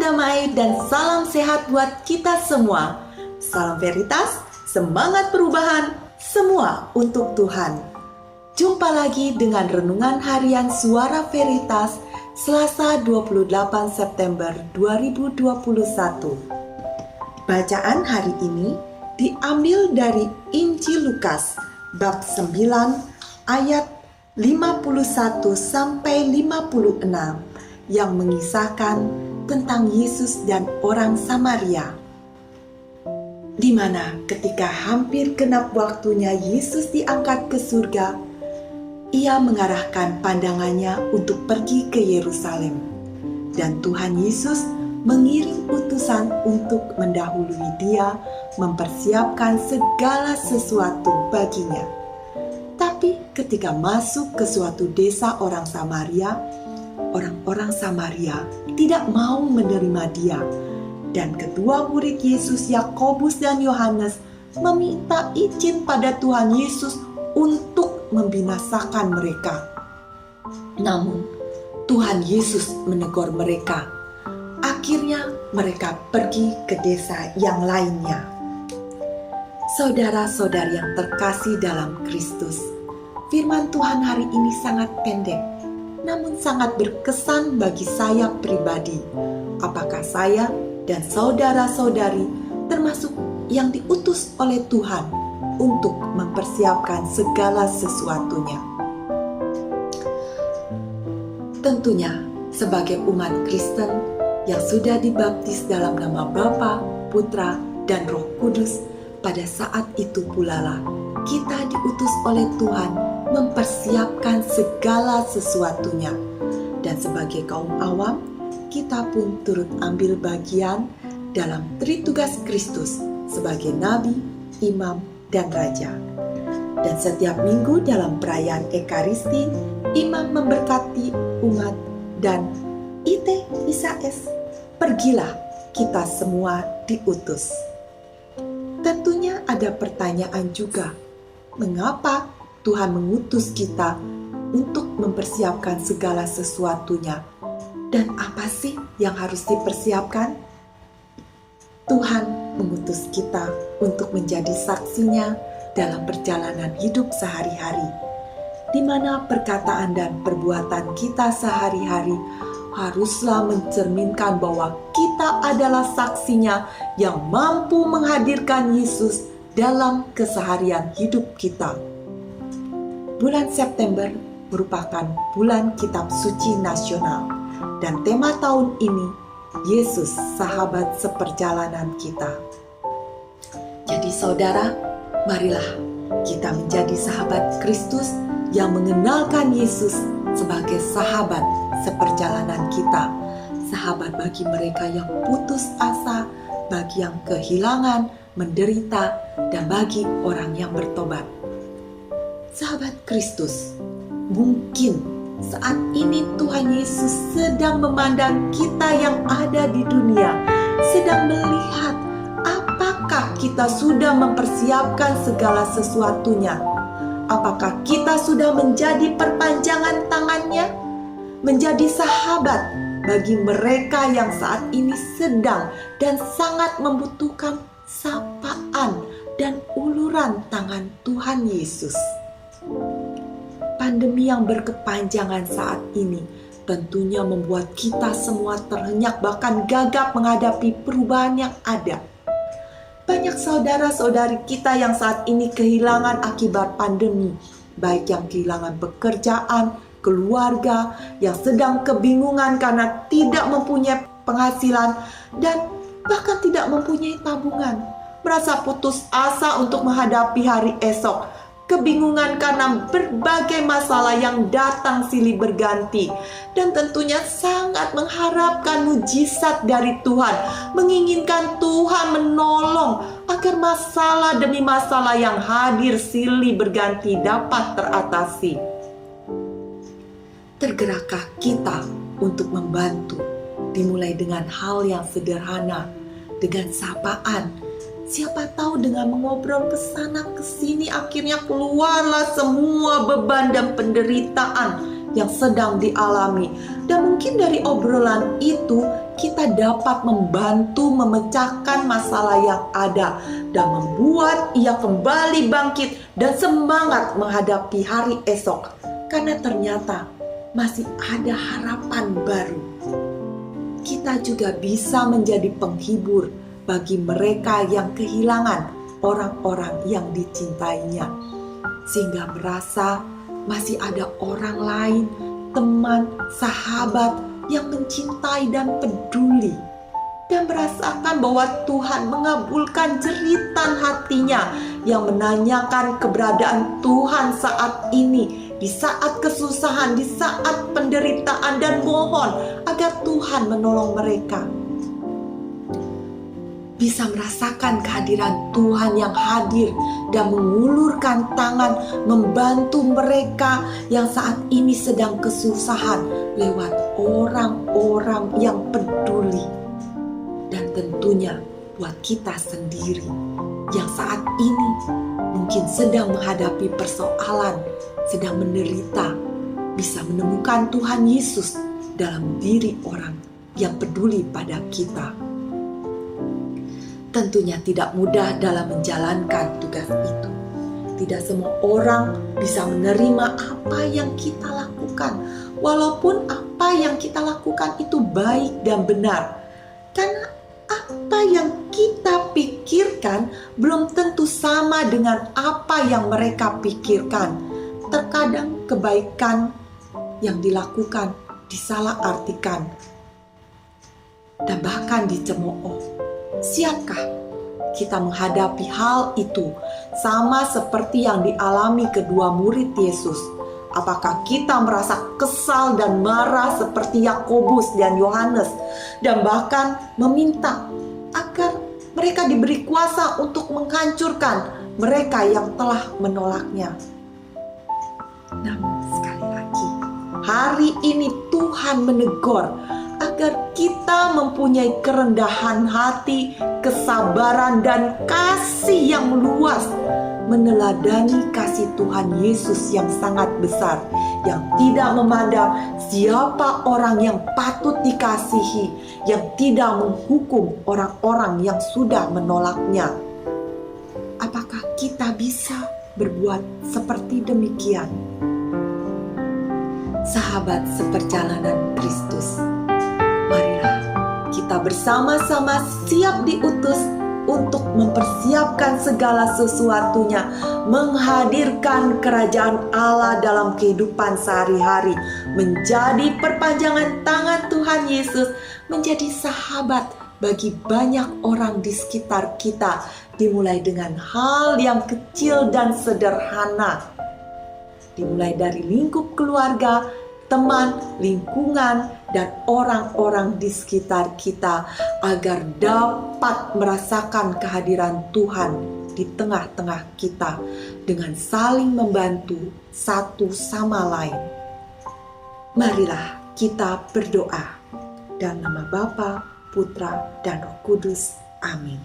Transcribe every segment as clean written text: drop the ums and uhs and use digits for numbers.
damai dan salam sehat buat kita semua. Salam Veritas, semangat perubahan, semua untuk Tuhan. Jumpa lagi dengan Renungan Harian Suara Veritas, Selasa 28 September 2021. Bacaan hari ini diambil dari Injil Lukas, bab 9, ayat 51 sampai 56, yang mengisahkan tentang Yesus dan orang Samaria. Di mana ketika hampir genap waktunya Yesus diangkat ke surga, ia mengarahkan pandangannya untuk pergi ke Yerusalem. Dan Tuhan Yesus mengirim utusan untuk mendahului dia mempersiapkan segala sesuatu baginya. Tapi ketika masuk ke suatu desa orang Samaria, orang-orang Samaria tidak mau menerima dia. Dan kedua murid Yesus, Yakobus dan Yohanes, meminta izin pada Tuhan Yesus untuk membinasakan mereka. Namun, Tuhan Yesus menegur mereka. Akhirnya mereka pergi ke desa yang lainnya. Saudara-saudari yang terkasih dalam Kristus, firman Tuhan hari ini sangat pendek, namun sangat berkesan bagi saya pribadi. Apakah saya dan saudara-saudari termasuk yang diutus oleh Tuhan untuk mempersiapkan segala sesuatunya? Tentunya sebagai umat Kristen yang sudah dibaptis dalam nama Bapa, Putra, dan Roh Kudus, pada saat itu pula lah kita diutus oleh Tuhan mempersiapkan segala sesuatunya. Dan sebagai kaum awam, kita pun turut ambil bagian dalam tritugas Kristus sebagai nabi, imam, dan raja. Dan setiap minggu dalam perayaan Ekaristi, imam memberkati umat dan ite ISAS, pergilah kita semua diutus. Tentunya ada pertanyaan juga, mengapa Tuhan mengutus kita untuk mempersiapkan segala sesuatunya? Dan apa sih yang harus dipersiapkan? Tuhan mengutus kita untuk menjadi saksinya dalam perjalanan hidup sehari-hari, di mana perkataan dan perbuatan kita sehari-hari haruslah mencerminkan bahwa kita adalah saksinya yang mampu menghadirkan Yesus dalam keseharian hidup kita. Bulan September merupakan bulan kitab suci nasional, dan tema tahun ini, Yesus sahabat seperjalanan kita. Jadi saudara, marilah kita menjadi sahabat Kristus yang mengenalkan Yesus sebagai sahabat seperjalanan kita. Sahabat bagi mereka yang putus asa, bagi yang kehilangan, menderita, dan bagi orang yang bertobat. Sahabat Kristus, mungkin saat ini Tuhan Yesus sedang memandang kita yang ada di dunia, sedang melihat apakah kita sudah mempersiapkan segala sesuatunya. Apakah kita sudah menjadi perpanjangan tangannya, menjadi sahabat bagi mereka yang saat ini sedang dan sangat membutuhkan sapaan dan uluran tangan Tuhan Yesus. Pandemi yang berkepanjangan saat ini tentunya membuat kita semua terhenyak, bahkan gagap menghadapi perubahan yang ada. Banyak saudara-saudari kita yang saat ini kehilangan akibat pandemi, baik yang kehilangan pekerjaan, keluarga, yang sedang kebingungan karena tidak mempunyai penghasilan, dan bahkan tidak mempunyai tabungan, merasa putus asa untuk menghadapi hari esok, kebingungan karena berbagai masalah yang datang silih berganti, dan tentunya sangat mengharapkan mujizat dari Tuhan, menginginkan Tuhan menolong agar masalah demi masalah yang hadir silih berganti dapat teratasi. Tergerakkah kita untuk membantu, dimulai dengan hal yang sederhana, dengan sapaan? Siapa tahu dengan mengobrol ke sana ke sini akhirnya keluarlah semua beban dan penderitaan yang sedang dialami. Dan mungkin dari obrolan itu kita dapat membantu memecahkan masalah yang ada dan membuat ia kembali bangkit dan semangat menghadapi hari esok. Karena ternyata masih ada harapan baru. Kita juga bisa menjadi penghibur bagi mereka yang kehilangan orang-orang yang dicintainya, sehingga merasa masih ada orang lain, teman, sahabat yang mencintai dan peduli, dan merasakan bahwa Tuhan mengabulkan jeritan hatinya yang menanyakan keberadaan Tuhan saat ini, di saat kesusahan, di saat penderitaan, dan mohon agar Tuhan menolong mereka. Bisa merasakan kehadiran Tuhan yang hadir dan mengulurkan tangan membantu mereka yang saat ini sedang kesusahan lewat orang-orang yang peduli. Dan tentunya buat kita sendiri yang saat ini mungkin sedang menghadapi persoalan, sedang menderita, bisa menemukan Tuhan Yesus dalam diri orang yang peduli pada kita. Tentunya tidak mudah dalam menjalankan tugas itu. Tidak semua orang bisa menerima apa yang kita lakukan, walaupun apa yang kita lakukan itu baik dan benar. Karena apa yang kita pikirkan belum tentu sama dengan apa yang mereka pikirkan. Terkadang kebaikan yang dilakukan disalahartikan dan bahkan dicemooh. Siapkah kita menghadapi hal itu sama seperti yang dialami kedua murid Yesus? Apakah kita merasa kesal dan marah seperti Yakobus dan Yohanes dan bahkan meminta agar mereka diberi kuasa untuk menghancurkan mereka yang telah menolaknya? Namun sekali lagi, hari ini Tuhan menegur agar kita mempunyai kerendahan hati, kesabaran, dan kasih yang luas, meneladani kasih Tuhan Yesus yang sangat besar, yang tidak memandang siapa orang yang patut dikasihi, yang tidak menghukum orang-orang yang sudah menolaknya. Apakah kita bisa berbuat seperti demikian? Sahabat seperjalanan Kristus, marilah kita bersama-sama siap diutus untuk mempersiapkan segala sesuatunya, menghadirkan kerajaan Allah dalam kehidupan sehari-hari, menjadi perpanjangan tangan Tuhan Yesus, menjadi sahabat bagi banyak orang di sekitar kita, dimulai dengan hal yang kecil dan sederhana, dimulai dari lingkup keluarga, teman, lingkungan, dan orang-orang di sekitar kita, agar dapat merasakan kehadiran Tuhan di tengah-tengah kita dengan saling membantu satu sama lain. Marilah kita berdoa dalam nama Bapa, Putra, dan Roh Kudus. Amin.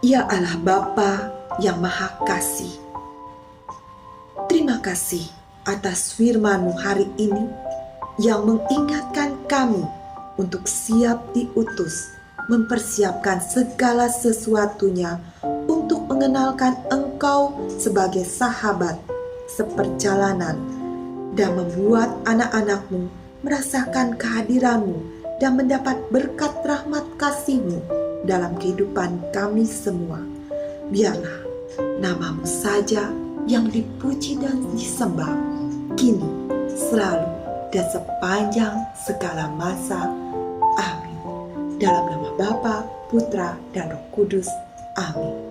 Ya Allah Bapa yang Maha Kasih, terima kasih atas firman-Mu hari ini yang mengingatkan kami untuk siap diutus, mempersiapkan segala sesuatunya untuk mengenalkan Engkau sebagai sahabat seperjalanan dan membuat anak-anak-Mu merasakan kehadiran-Mu dan mendapat berkat rahmat kasih-Mu dalam kehidupan kami semua. Biarlah nama-Mu saja yang dipuji dan disembah, kini, selalu, dan sepanjang segala masa. Amin. Dalam nama Bapa, Putra, dan Roh Kudus. Amin.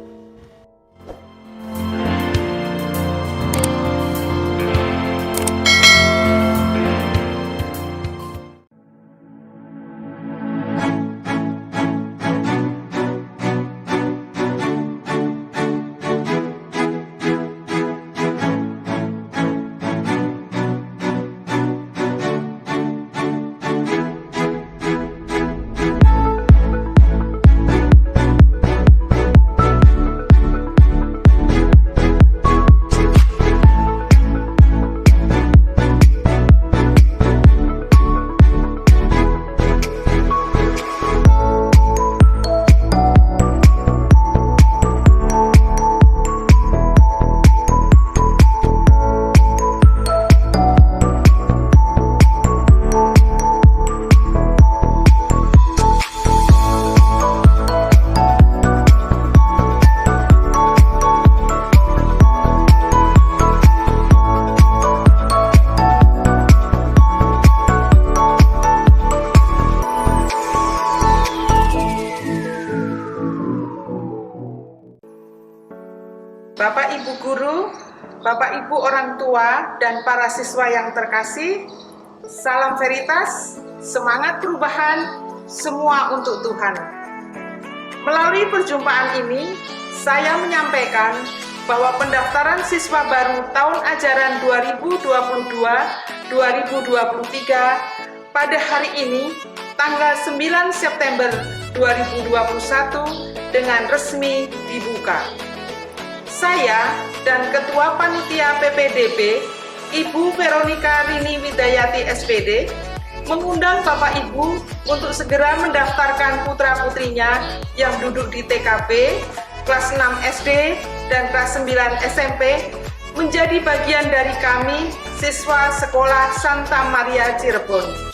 Bapak Ibu guru, Bapak Ibu orang tua, dan para siswa yang terkasih, salam veritas, semangat perubahan, semua untuk Tuhan. Melalui perjumpaan ini, saya menyampaikan bahwa pendaftaran siswa baru tahun ajaran 2022-2023 pada hari ini, tanggal 9 September 2021, dengan resmi dibuka. Saya dan Ketua Panitia PPDB, Ibu Veronica Rini Widayati SPD, mengundang Bapak Ibu untuk segera mendaftarkan putra-putrinya yang duduk di TKP, kelas 6 SD, dan kelas 9 SMP menjadi bagian dari kami, siswa Sekolah Santa Maria Cirebon.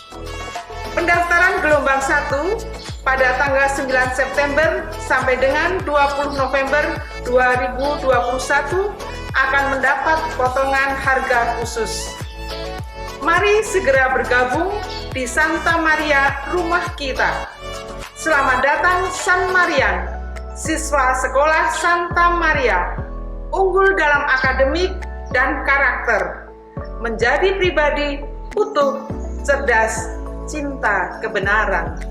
Pendaftaran gelombang 1 pada tanggal 9 September sampai dengan 20 November 2021 akan mendapat potongan harga khusus. Mari segera bergabung di Santa Maria Rumah Kita. Selamat datang San Marian, siswa Sekolah Santa Maria, unggul dalam akademik dan karakter, menjadi pribadi utuh, cerdas, cinta kebenaran.